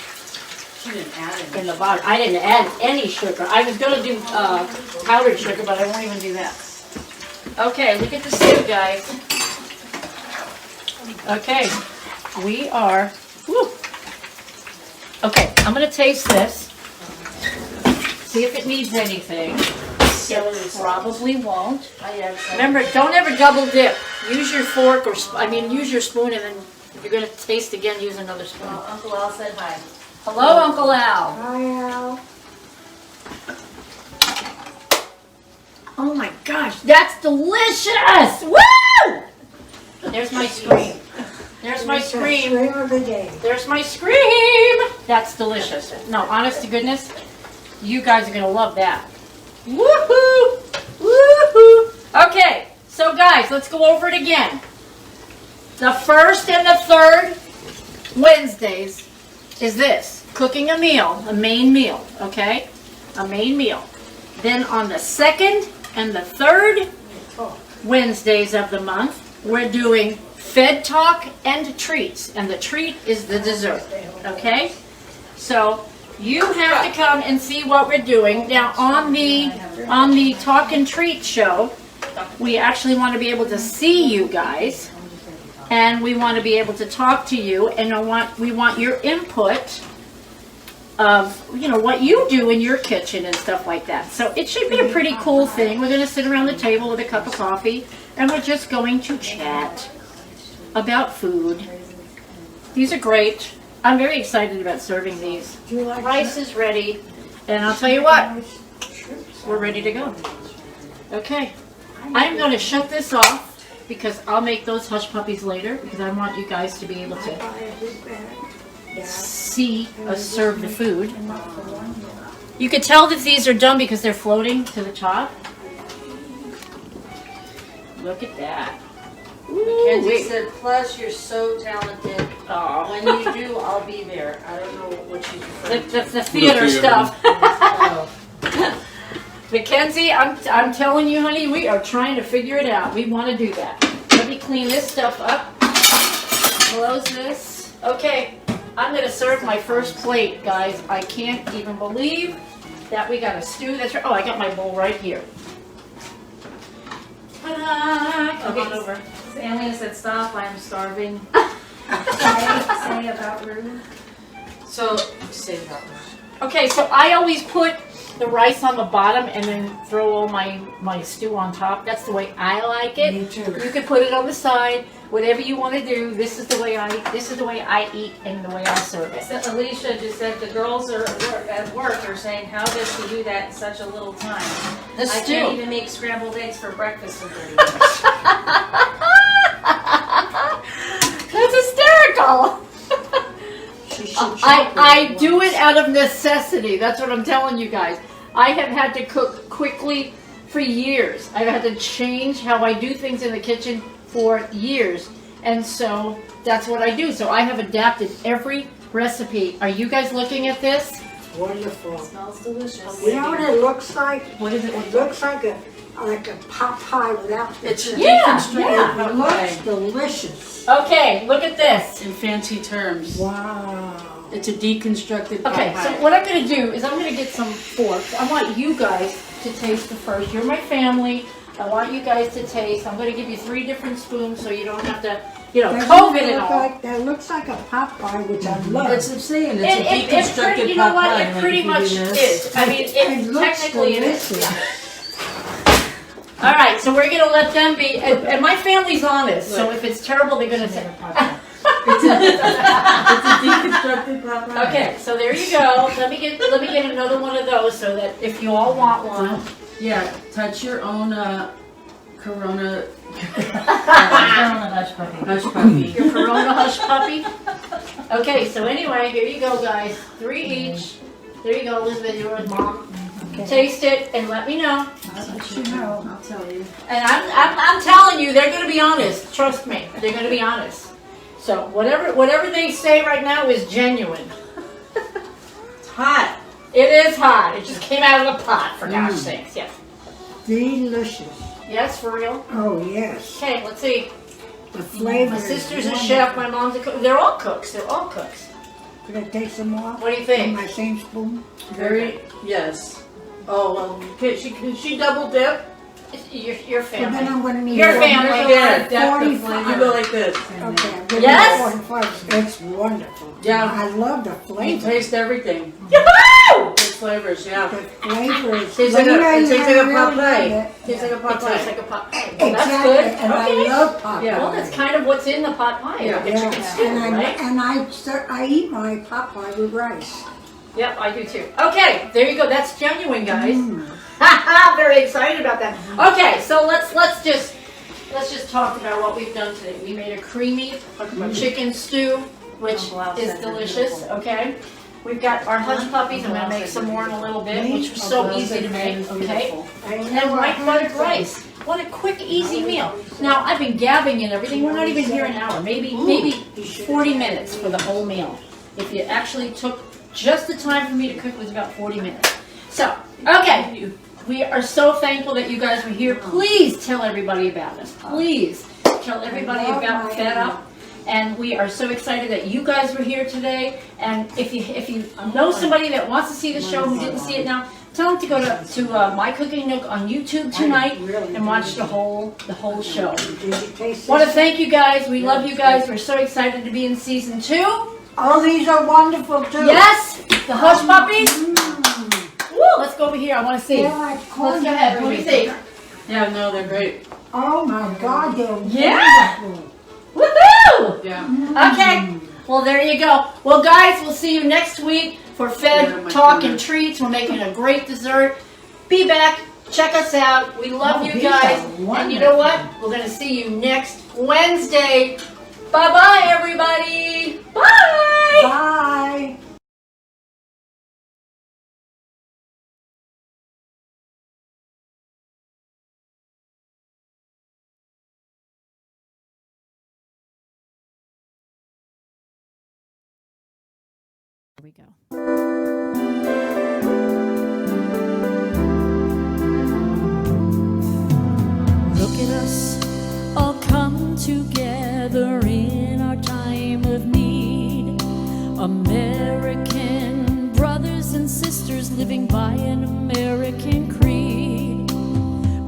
[SPEAKER 4] She didn't add any.
[SPEAKER 1] in the bottom. I didn't add any sugar. I was going to do powdered sugar, but I won't even do that. Okay, look at the soup, guys. Okay, we are. Woo. Okay, I'm going to taste this. See if it needs anything. It probably won't. Remember, don't ever double dip. Use your fork or, use your spoon, and then if you're going to taste again, use another spoon.
[SPEAKER 3] Well, Uncle Al said hi.
[SPEAKER 1] Hello, Uncle Al.
[SPEAKER 2] Hi, Al.
[SPEAKER 1] Oh my gosh, that's delicious! Woo! There's my scream. There's my scream.
[SPEAKER 2] Scream of the day.
[SPEAKER 1] There's my scream! That's delicious. No, honest to goodness, you guys are gonna love that. Woohoo! Woohoo! Okay, so guys, let's go over it again. The first and the third Wednesdays is this, cooking a meal, a main meal, okay? A main meal. Then on the second and the third Wednesdays of the month, we're doing Fed Talk and treats, and the treat is the dessert, okay? So you have to come and see what we're doing. Now on the Talk and Treat show, we actually want to be able to see you guys, and we want to be able to talk to you, and we want your input of, you know, what you do in your kitchen and stuff like that. So it should be a pretty cool thing. We're going to sit around the table with a cup of coffee, and we're just going to chat about food. These are great. I'm very excited about serving these. Rice is ready, and I'll tell you what, we're ready to go. Okay, I'm going to shut this off because I'll make those hush puppies later, because I want you guys to be able to see us serve the food. You could tell that these are done because they're floating to the top. Look at that.
[SPEAKER 6] Mackenzie said, plus you're so talented.
[SPEAKER 1] Oh.
[SPEAKER 6] When you do, I'll be there. I don't know what she's referring to.
[SPEAKER 1] The theater stuff.
[SPEAKER 6] Oh.
[SPEAKER 1] Mackenzie, I'm telling you, honey, we are trying to figure it out. We want to do that. Let me clean this stuff up. Close this. Okay, I'm going to serve my first plate, guys. I can't even believe that we got a stew. That's right. Oh, I got my bowl right here. Ta-da! Come on over.
[SPEAKER 3] Alien said, stop, I'm starving.
[SPEAKER 2] Say about Ruth.
[SPEAKER 6] So, say that.
[SPEAKER 1] Okay, so I always put the rice on the bottom and then throw all my stew on top. That's the way I like it.
[SPEAKER 2] Me too.
[SPEAKER 1] You can put it on the side, whatever you want to do. This is the way I eat and the way I serve it.
[SPEAKER 3] So Alicia just said the girls are at work are saying, how does she do that in such a little time?
[SPEAKER 1] The
[SPEAKER 3] I can't
[SPEAKER 1] stew.
[SPEAKER 3] even make scrambled eggs for breakfast in 30 minutes.
[SPEAKER 1] That's hysterical. I do it out of necessity. That's what I'm telling you guys. I have had to cook quickly for years. I've had to change how I do things in the kitchen for years. And so that's what I do. So I have adapted every recipe. Are you guys looking at this?
[SPEAKER 2] Wonderful.
[SPEAKER 3] Smells delicious.
[SPEAKER 2] You know what it looks like?
[SPEAKER 1] What is it?
[SPEAKER 2] It looks like a pot pie without the
[SPEAKER 6] It's a
[SPEAKER 2] chicken.
[SPEAKER 1] Yeah.
[SPEAKER 2] It looks delicious.
[SPEAKER 1] Okay, look at this.
[SPEAKER 6] In fancy terms.
[SPEAKER 2] Wow.
[SPEAKER 6] It's a deconstructed pot
[SPEAKER 1] Okay,
[SPEAKER 6] pie.
[SPEAKER 1] so what I'm going to do is I'm going to get some forks. I want you guys to taste the first. You're my family. I want you guys to taste. I'm going to give you 3 different spoons so you don't have to, you know, COVID and all.
[SPEAKER 2] That looks like a pot pie, which I love.
[SPEAKER 6] That's what I'm saying. It's a
[SPEAKER 1] It
[SPEAKER 6] deconstructed
[SPEAKER 1] pretty, you know
[SPEAKER 6] pot
[SPEAKER 1] what?
[SPEAKER 6] pie.
[SPEAKER 1] It
[SPEAKER 6] Like
[SPEAKER 1] pretty
[SPEAKER 6] if you
[SPEAKER 1] much
[SPEAKER 6] do this.
[SPEAKER 1] is. I mean,
[SPEAKER 2] It looks
[SPEAKER 1] technically it is.
[SPEAKER 2] delicious.
[SPEAKER 1] All right, so we're going to let them be. And my family's honest, so if it's terrible, they're going to say.
[SPEAKER 6] It's a deconstructed pot pie.
[SPEAKER 1] Okay, so there you go. Let me get another one of those so that if you all want one.
[SPEAKER 6] Yeah, touch your own Corona
[SPEAKER 3] Hush puppy.
[SPEAKER 6] hush puppy.
[SPEAKER 1] Your Corona Hush Puppy. Okay, so anyway, here you go, guys. 3 each. There you go, Elizabeth. You're with Mom. Taste it and let me know.
[SPEAKER 2] I'll let you know.
[SPEAKER 6] I'll tell you.
[SPEAKER 1] And I'm telling you, they're going to be honest. Trust me, they're going to be honest. So whatever they say right now is genuine.
[SPEAKER 6] It's hot.
[SPEAKER 1] It is hot. It just came out of the pot, for gosh sakes. Yes.
[SPEAKER 2] Delicious.
[SPEAKER 1] Yes, for real.
[SPEAKER 2] Oh, yes.
[SPEAKER 1] Okay, let's see.
[SPEAKER 2] The flavor
[SPEAKER 1] My
[SPEAKER 2] is
[SPEAKER 1] sister's a
[SPEAKER 2] wonderful.
[SPEAKER 1] chef. My mom's a cook. They're all cooks. They're all cooks.
[SPEAKER 2] Could I take some more?
[SPEAKER 1] What do you
[SPEAKER 2] In
[SPEAKER 1] think?
[SPEAKER 2] my same spoon?
[SPEAKER 6] Very, yes. Oh, well, can she double dip?
[SPEAKER 1] Your
[SPEAKER 2] So then
[SPEAKER 1] family.
[SPEAKER 2] I'm going to need
[SPEAKER 1] Your
[SPEAKER 2] one.
[SPEAKER 1] family.
[SPEAKER 6] Yeah, depth of
[SPEAKER 2] 45.
[SPEAKER 6] flavor. You go like this.
[SPEAKER 2] Okay, I'm gonna
[SPEAKER 1] Yes?
[SPEAKER 2] do 45. It's wonderful.
[SPEAKER 6] Yeah.
[SPEAKER 2] I love the
[SPEAKER 6] You
[SPEAKER 2] flavor.
[SPEAKER 6] taste everything.
[SPEAKER 1] Yoo-hoo!
[SPEAKER 6] Good flavors, yeah.
[SPEAKER 2] The flavor is
[SPEAKER 6] Tastes like
[SPEAKER 2] Lena,
[SPEAKER 6] it tastes like a
[SPEAKER 2] really
[SPEAKER 6] pot
[SPEAKER 2] love
[SPEAKER 6] pie.
[SPEAKER 2] it.
[SPEAKER 6] Tastes like a
[SPEAKER 1] It
[SPEAKER 6] pot
[SPEAKER 1] tastes
[SPEAKER 6] pie.
[SPEAKER 1] like a pot pie. Well, that's
[SPEAKER 2] Exactly,
[SPEAKER 1] good.
[SPEAKER 2] and
[SPEAKER 1] Okay.
[SPEAKER 2] I love pot
[SPEAKER 6] Yeah.
[SPEAKER 2] pie.
[SPEAKER 1] Well, that's kind of what's in the pot pie.
[SPEAKER 6] Yeah.
[SPEAKER 1] It's chicken
[SPEAKER 2] Yes,
[SPEAKER 1] stew, right?
[SPEAKER 2] and I eat my pot pie with rice.
[SPEAKER 1] Yep, I do too. Okay, there you go. That's genuine, guys. Very excited about that. Okay, so let's just talk about what we've done today. We made a creamy chicken stew, which is delicious. Okay, we've got our hush puppies. I'm gonna make some more in a little bit, which was so easy to make. Okay, and white buttered rice. What a quick, easy meal. Now I've been gabbing and everything. We're not even here an hour. Maybe 40 minutes for the whole meal. If you actually took just the time for me to cook, it was about 40 minutes. So, okay. We are so thankful that you guys were here. Please tell everybody about us. Please tell everybody about Fed Up. And we are so excited that you guys were here today. And if you know somebody that wants to see the show who didn't see it now, tell them to go to My Cooking Nook on YouTube tonight and watch the whole show. Want to thank you guys. We love you guys. We're so excited to be in season 2.
[SPEAKER 2] Oh, these are wonderful too.
[SPEAKER 1] Yes, the hush puppies. Woo, let's go over here. I want to see.
[SPEAKER 2] They're like
[SPEAKER 1] Let's go ahead. Let me see.
[SPEAKER 6] Yeah, no, they're great.
[SPEAKER 2] Oh my God, they're
[SPEAKER 1] Yeah.
[SPEAKER 2] wonderful.
[SPEAKER 1] Woohoo!
[SPEAKER 6] Yeah.
[SPEAKER 1] Okay. Well, there you go. Well, guys, we'll see you next week for Fed Talk and Treats. We're making a great dessert. Be back. Check us out. We love you guys. And you know what? We're going to see you next Wednesday. Bye-bye, everybody. Bye.
[SPEAKER 2] Bye.
[SPEAKER 1] Here we go.
[SPEAKER 7] Look at us all come together in our time of need. American brothers and sisters living by an American creed.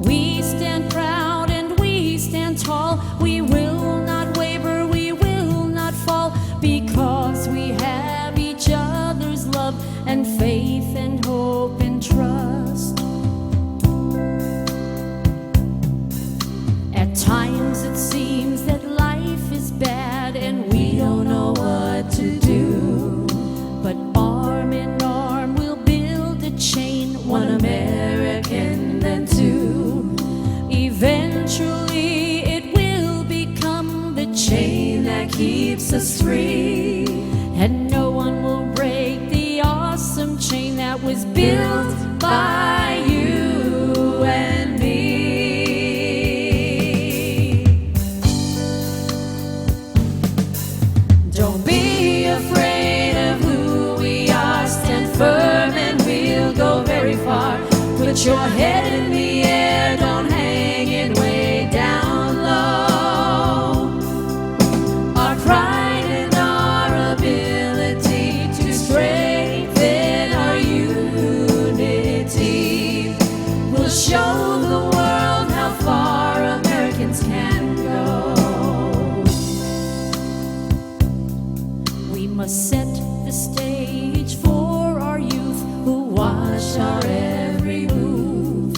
[SPEAKER 7] We stand proud and we stand tall. We will not waver, we will not fall, because we have each other's love and faith and hope and trust. At times it seems that life is bad and we don't know what to do, but arm in arm we'll build a chain, one American then two. Eventually it will become the chain that keeps us free, and no one will break the awesome chain that was built by you and me. Don't be afraid of who we are. Stand firm and we'll go very far. Put your head in the air, don't hang it way down low. Our pride and our ability to strengthen our unity will show the world how far Americans can go. We must set the stage for our youth who watch our every move.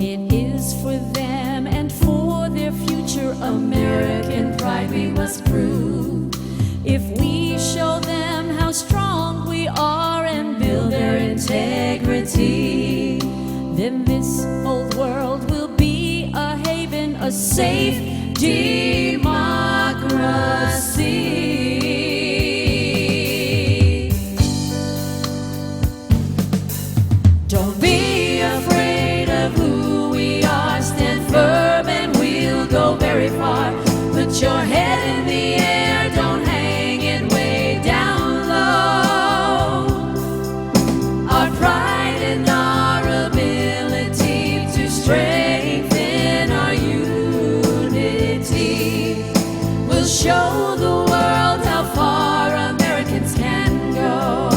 [SPEAKER 7] It is for them and for their future American pride we must prove. If we show them how strong we are and build their integrity, then this old world will be a haven, a safe democracy. Don't be afraid of who we are. Stand firm and we'll go very far. Put your head in the air, don't hang it way down low. Our pride and our ability to strengthen our unity will show the world how far Americans can go.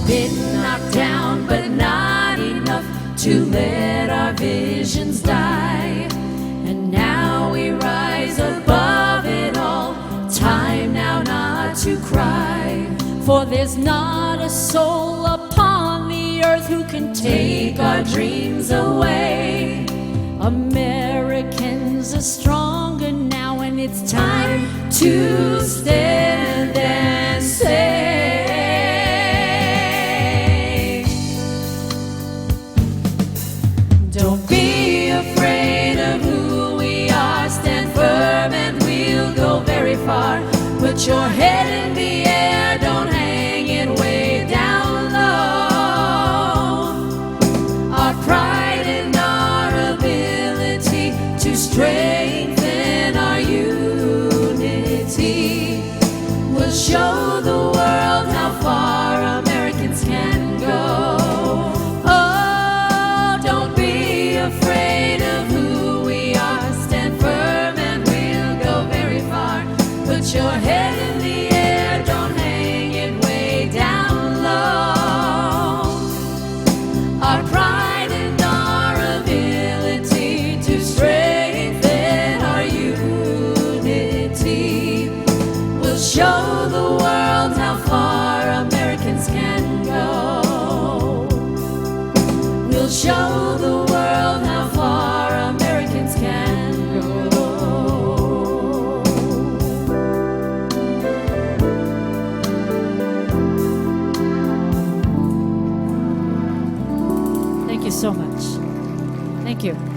[SPEAKER 7] Been knocked down, but not enough to let our visions die. And now we rise above it all. Time now not to cry, for there's not a soul upon the earth who can take our dreams away. Americans are stronger now, and it's time to stand and say, don't be afraid of who we are. Stand firm and we'll go very far. Put your head in the air, don't hang it way down low. Our pride and our ability to strengthen our unity will show the world how far Americans can go. Oh, don't be afraid of who we are. Stand firm and we'll go very far. Put your head in the air, don't hang it way down low. Our pride and our ability to strengthen our unity will show the world how far Americans can go. We'll show the world how far Americans can go.
[SPEAKER 1] Thank you so much. Thank you.